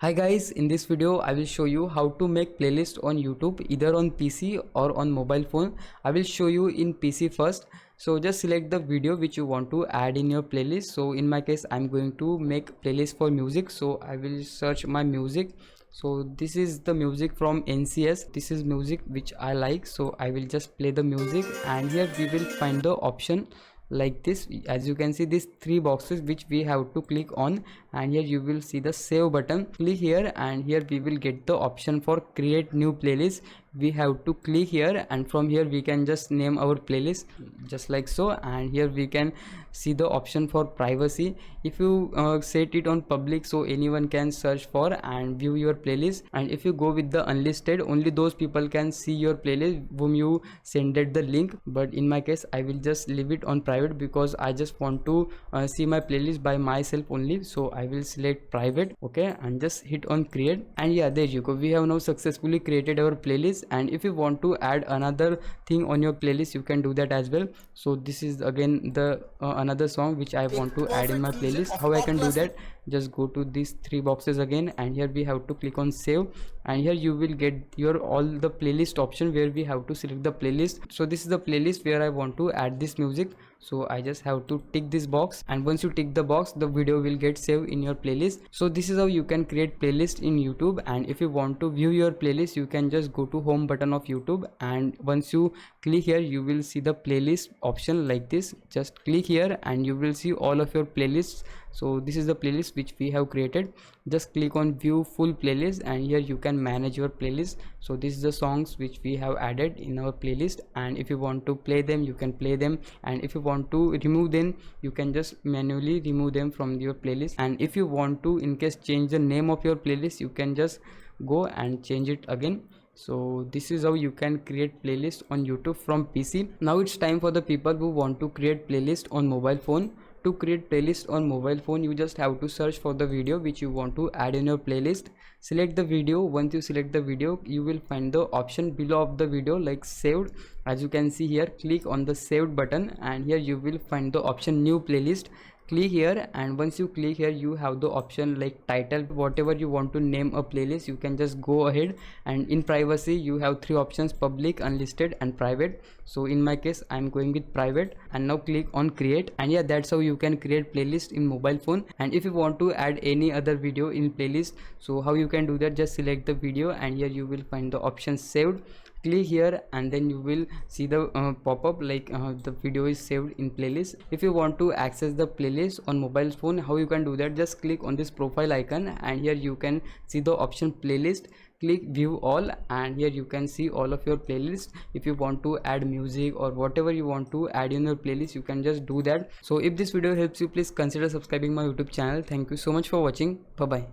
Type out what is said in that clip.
Hi guys, in this video I will show you how to make playlist on YouTube either on PC or on mobile phone. I will show you in PC first. So just select the video which you want to add in your playlist. So in my case I'm going to make playlist for music. So I will search my music. So this is the music from NCS. This is music which I like. So I will just play the music and here we will find the option like this. As you can see, these three boxes which we have to click on, and here you will see the save button. Click here and here we will get the option for create new playlist. We have to click here and from here we can just name our playlist just like so, and here we can see the option for privacy. If you set it on public, so anyone can search for and view your playlist, and if you go with the unlisted, only those people can see your playlist whom you sended the link. But in my case I will just leave it on private because I just want to see my playlist by myself only. So I will select private, okay, and just hit on create, and yeah, there you go, we have now successfully created our playlist. And if you want to add another thing on your playlist, you can do that as well. So this is again the another song which I want to add in my playlist. How I can do that? Just go to these three boxes again and here we have to click on save, and here you will get your all the playlist option where we have to select the playlist. So this is the playlist where I want to add this music. So I just have to tick this box, and once you tick the box, the video will get saved in your playlist. So this is how you can create playlist in YouTube. And if you want to view your playlist, you can just go to home button of YouTube, and once you click here you will see the playlist option like this. Just click here and you will see all of your playlists. So this is the playlist which we have created. Just click on view full playlist and here you can manage your playlist. So this is the songs which we have added in our playlist, and if you want to play them, you can play them, and if you want to remove them, you can just manually remove them from your playlist. And if you want to in case change the name of your playlist, you can just go and change it again. So this is how you can create playlist on YouTube from PC. Now it's time for the people who want to create playlist on mobile phone. To create playlist on mobile phone, you just have to search for the video which you want to add in your playlist. Select the video. Once you select the video, you will find the option below of the video like saved. As you can see here, click on the saved button and here you will find the option new playlist. Click here, and once you click here you have the option like title. Whatever you want to name a playlist, you can just go ahead, and in privacy you have three options: public, unlisted and private. So in my case I'm going with private, and now click on create, and yeah, that's how you can create playlist in mobile phone. And if you want to add any other video in playlist, so how you can do that? Just select the video and here you will find the option saved. Click here and then you will see the pop-up like the video is saved in playlist. If you want to access the playlist on mobile phone, how you can do that? Just click on this profile icon and here you can see the option playlist. Click view all, and here you can see all of your playlists. If you want to add music or whatever you want to add in your playlist, you can just do that. So if this video helps you, please consider subscribing my YouTube channel. Thank you so much for watching. Bye bye.